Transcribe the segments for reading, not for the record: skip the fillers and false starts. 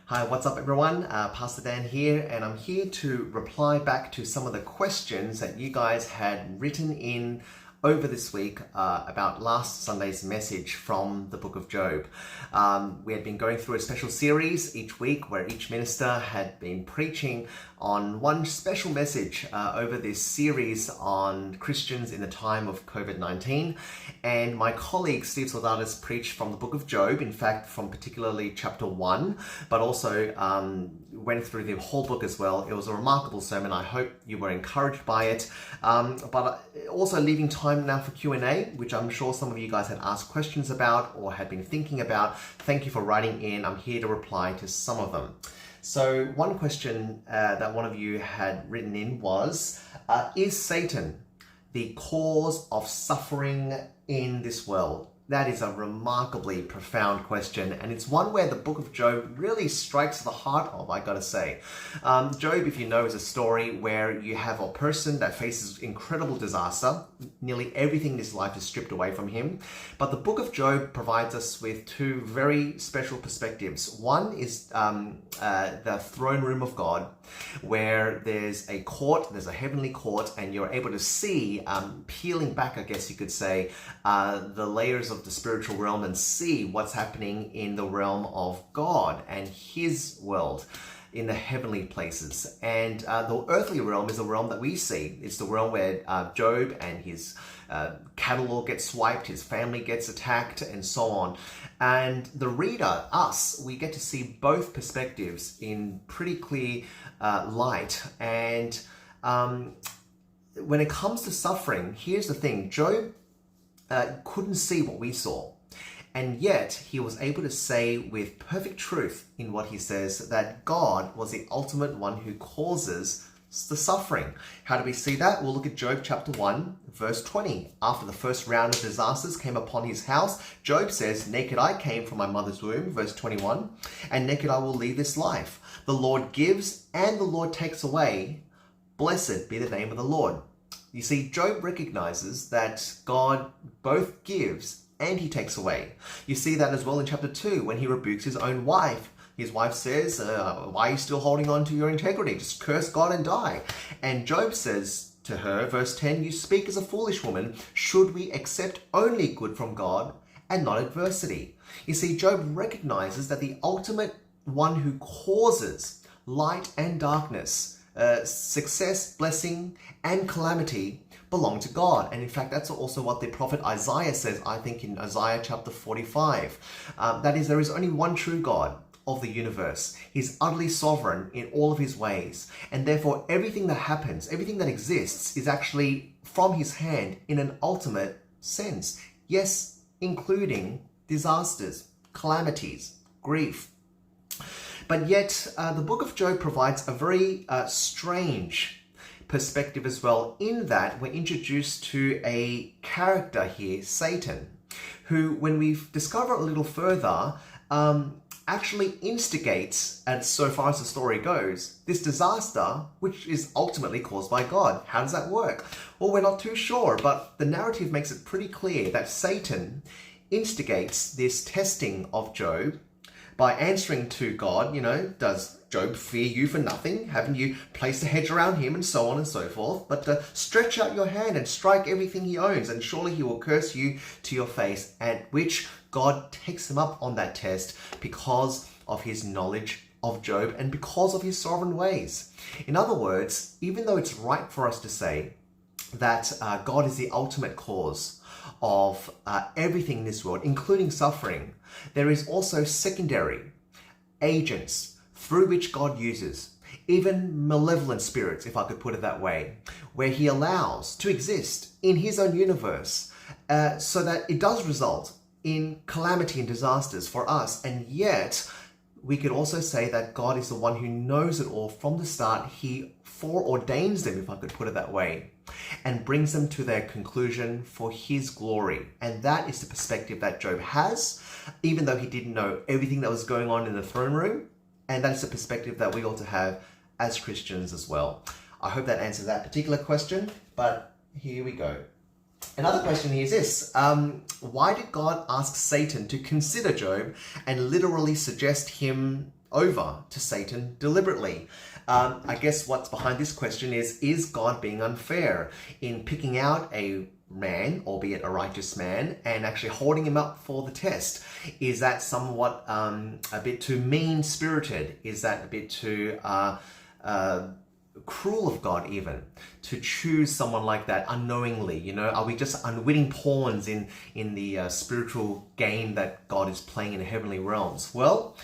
Hi, what's up everyone? Pastor Dan here, and I'm here to reply back to some of the questions that you guys had written in over this week about last Sunday's message from the book of Job. We had been going through a special series each week where each minister had been preaching on one special message over this series on Christians in the time of COVID-19. And my colleague Steve Soldatis preached from the book of Job, in fact from particularly chapter 1, but also went through the whole book as well. It was a remarkable sermon. I hope you were encouraged by it, but also leaving time now for Q&A, which I'm sure some of you guys had asked questions about or had been thinking about. Thank you for writing in. I'm here to reply to some of them. So one question that one of you had written in was, is Satan the cause of suffering in this world? That is a remarkably profound question, and it's one where the book of Job really strikes the heart of, I gotta say. Job, if you know, is a story where you have a person that faces incredible disaster. Nearly everything in his life is stripped away from him. But the book of Job provides us with two very special perspectives. One is the throne room of God, where there's a court, there's a heavenly court, and you're able to see, peeling back, I guess you could say, the layers of the spiritual realm and see what's happening in the realm of God and his world in the heavenly places. And the earthly realm is the realm that we see. It's the realm where Job and his cattle all get swiped, his family gets attacked, and so on. And the reader, us, we get to see both perspectives in pretty clear light. And when it comes to suffering, here's the thing. Job couldn't see what we saw. And yet he was able to say with perfect truth in what he says that God was the ultimate one who causes the suffering. How do we see that? We'll look at Job chapter 1, verse 20. After the first round of disasters came upon his house, Job says, "Naked I came from my mother's womb," verse 21, "and naked I will leave this life. The Lord gives and the Lord takes away. Blessed be the name of the Lord." You see, Job recognizes that God both gives and he takes away. You see that as well in chapter 2 when he rebukes his own wife. His wife says, "Why are you still holding on to your integrity? Just curse God and die." And Job says to her, verse 10, "You speak as a foolish woman. Should we accept only good from God and not adversity?" You see, Job recognizes that the ultimate one who causes light and darkness, success, blessing, and calamity belong to God. And in fact, that's also what the prophet Isaiah says, I think in Isaiah chapter 45. That is, there is only one true God of the universe. He's utterly sovereign in all of his ways. And therefore, everything that happens, everything that exists is actually from his hand in an ultimate sense. Yes, including disasters, calamities, grief. But yet, the book of Job provides a very strange perspective as well, in that we're introduced to a character here, Satan, who, when we discover a little further, actually instigates, and so far as the story goes, this disaster, which is ultimately caused by God. How does that work? Well, we're not too sure, but the narrative makes it pretty clear that Satan instigates this testing of Job by answering to God, does Job fear you for nothing? Haven't you placed a hedge around him? And so on and so forth. But stretch out your hand and strike everything he owns, and surely he will curse you to your face. At which God takes him up on that test because of his knowledge of Job and because of his sovereign ways. In other words, even though it's right for us to say that God is the ultimate cause of everything in this world, including suffering, there is also secondary agents through which God uses, even malevolent spirits, if I could put it that way, where he allows to exist in his own universe, so that it does result in calamity and disasters for us. And yet, we could also say that God is the one who knows it all from the start. He foreordains them, if I could put it that way, and brings them to their conclusion for his glory. And that is the perspective that Job has, even though he didn't know everything that was going on in the throne room. And that is the perspective that we ought to have as Christians as well. I hope that answers that particular question, but here we go. Another question here is this. Why did God ask Satan to consider Job and literally suggest him over to Satan deliberately. I guess what's behind this question is God being unfair in picking out a man, albeit a righteous man, and actually holding him up for the test? Is that somewhat a bit too mean-spirited? Is that a bit too cruel of God even to choose someone like that unknowingly? You know, are we just unwitting pawns in the spiritual game that God is playing in the heavenly realms? Well,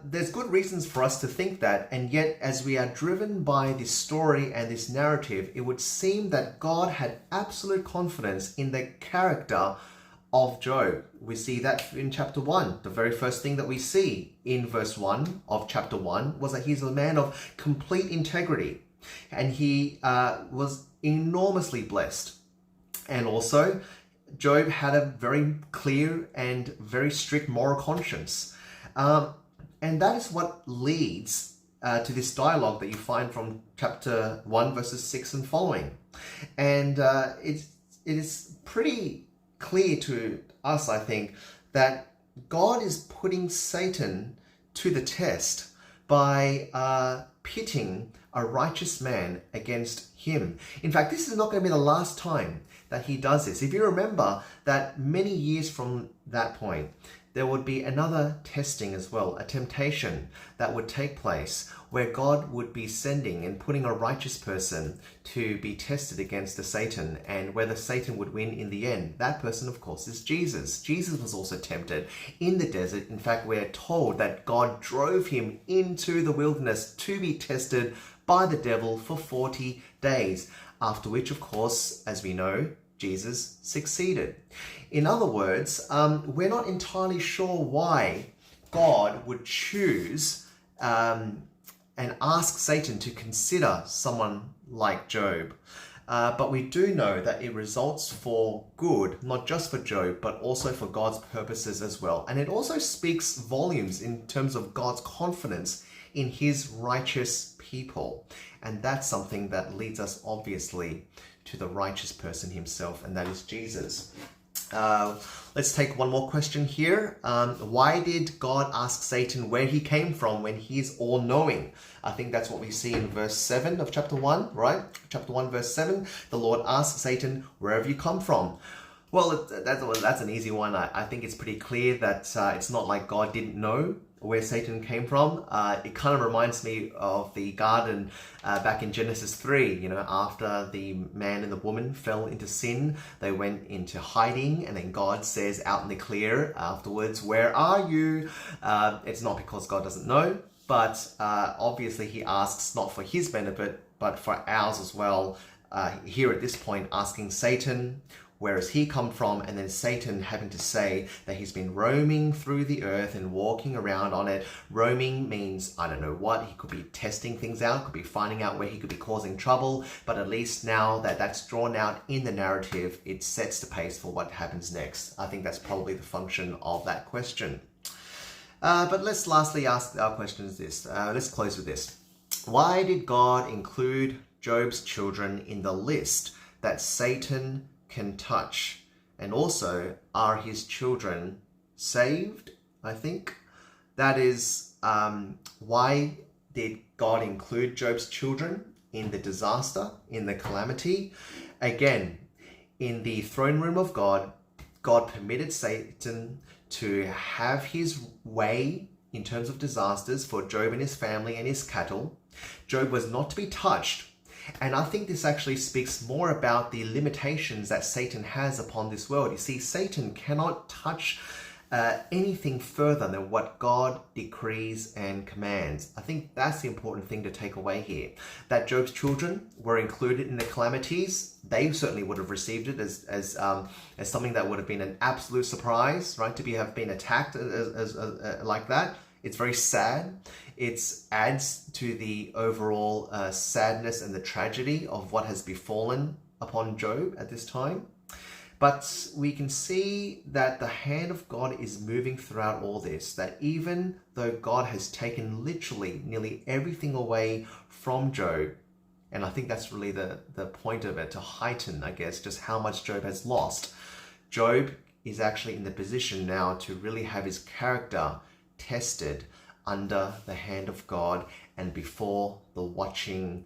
there's good reasons for us to think that, and yet as we are driven by this story and this narrative, it would seem that God had absolute confidence in the character of Job. We see that in chapter 1. The very first thing that we see in verse 1 of chapter 1 was that he's a man of complete integrity, and he was enormously blessed. And also, Job had a very clear and very strict moral conscience. And that is what leads to this dialogue that you find from chapter 1, verses 6 and following. And it is pretty clear to us, I think, that God is putting Satan to the test by pitting a righteous man against him. In fact, this is not going to be the last time that he does this. If you remember that many years from that point, there would be another testing as well, a temptation that would take place where God would be sending and putting a righteous person to be tested against the Satan, and whether Satan would win in the end. That person, of course, is Jesus. Jesus was also tempted in the desert. In fact, we're told that God drove him into the wilderness to be tested by the devil for 40 days, after which, of course, as we know, Jesus succeeded. In other words, we're not entirely sure why God would choose and ask Satan to consider someone like Job. But we do know that it results for good, not just for Job, but also for God's purposes as well. And it also speaks volumes in terms of God's confidence in his righteous people. And that's something that leads us, obviously, to the righteous person himself, and that is Jesus. Let's take one more question here. Why did God ask Satan where he came from when he's all-knowing? I think that's what we see in verse 7 of chapter 1, right? Chapter 1, verse 7, the Lord asked Satan, where have you come from? Well, that's an easy one. I think it's pretty clear that it's not like God didn't know where Satan came from. It kind of reminds me of the garden back in Genesis 3. You know, after the man and the woman fell into sin, they went into hiding, and then God says out in the clear afterwards, where are you? It's not because God doesn't know, but obviously he asks not for his benefit, but for ours as well. Here at this point, asking Satan, where has he come from? And then Satan having to say that he's been roaming through the earth and walking around on it. Roaming means, I don't know what, he could be testing things out, could be finding out where he could be causing trouble, but at least now that that's drawn out in the narrative, it sets the pace for what happens next. I think that's probably the function of that question. But let's lastly ask our question is this. Let's close with this. Why did God include Job's children in the list that Satan can touch? And also, are his children saved? I think that is why did God include Job's children in the disaster, in the calamity? Again, in the throne room of God, God permitted Satan to have his way in terms of disasters for Job and his family and his cattle. Job was not to be touched. And I think this actually speaks more about the limitations that Satan has upon this world. You see, Satan cannot touch anything further than what God decrees and commands. I think that's the important thing to take away here. That Job's children were included in the calamities. They certainly would have received it as something that would have been an absolute surprise, right? To have been attacked as like that. It's very sad. It adds to the overall sadness and the tragedy of what has befallen upon Job at this time. But we can see that the hand of God is moving throughout all this, that even though God has taken literally nearly everything away from Job, and I think that's really the point of it, to heighten, I guess, just how much Job has lost, Job is actually in the position now to really have his character tested under the hand of God and before the watching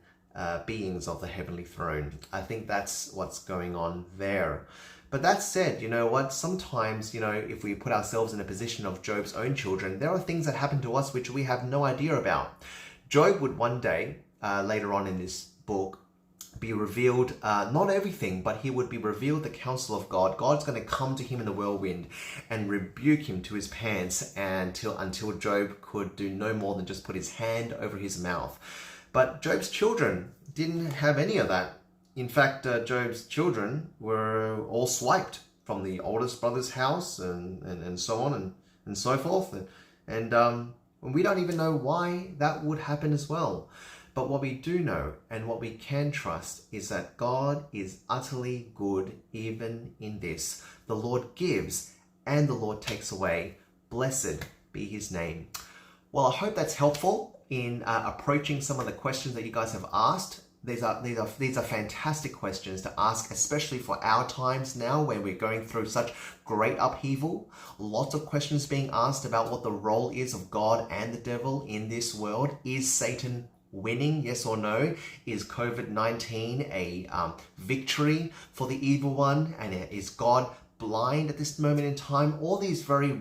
beings of the heavenly throne. I think that's what's going on there. But that said, you know what? Sometimes, if we put ourselves in a position of Job's own children, there are things that happen to us which we have no idea about. Job would one day, later on in this book, be revealed, not everything, but he would be revealed the counsel of God. God's going to come to him in the whirlwind and rebuke him to his pants until Job could do no more than just put his hand over his mouth. But Job's children didn't have any of that. In fact, Job's children were all swiped from the oldest brother's house and so on and so forth. And we don't even know why that would happen as well. But what we do know and what we can trust is that God is utterly good even in this. The Lord gives and the Lord takes away. Blessed be his name. Well, I hope that's helpful in approaching some of the questions that you guys have asked. These are fantastic questions to ask, especially for our times now where we're going through such great upheaval. Lots of questions being asked about what the role is of God and the devil in this world. Is Satan winning, yes or no? Is COVID-19 a victory for the evil one? And is God blind at this moment in time? All these very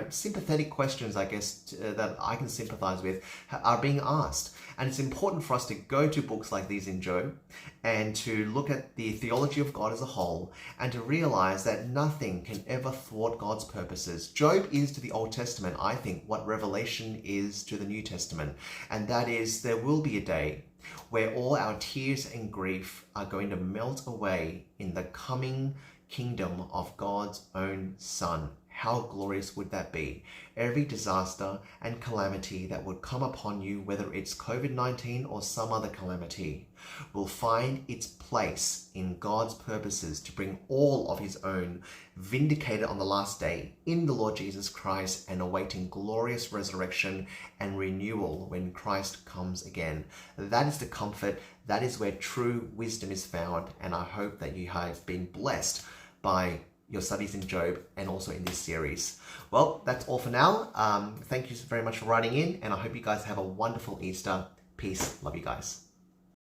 sympathetic questions, I guess, that I can sympathize with are being asked. And it's important for us to go to books like these in Job and to look at the theology of God as a whole and to realize that nothing can ever thwart God's purposes. Job is to the Old Testament, I think, what Revelation is to the New Testament. And that is, there will be a day where all our tears and grief are going to melt away in the coming kingdom of God's own Son. How glorious would that be? Every disaster and calamity that would come upon you, whether it's COVID-19 or some other calamity, will find its place in God's purposes to bring all of his own vindicated on the last day in the Lord Jesus Christ and awaiting glorious resurrection and renewal when Christ comes again. That is the comfort. That is where true wisdom is found. And I hope that you have been blessed by your studies in Job and also in this series. Well, that's all for now. Thank you very much for writing in, and I hope you guys have a wonderful Easter. Peace. Love you guys.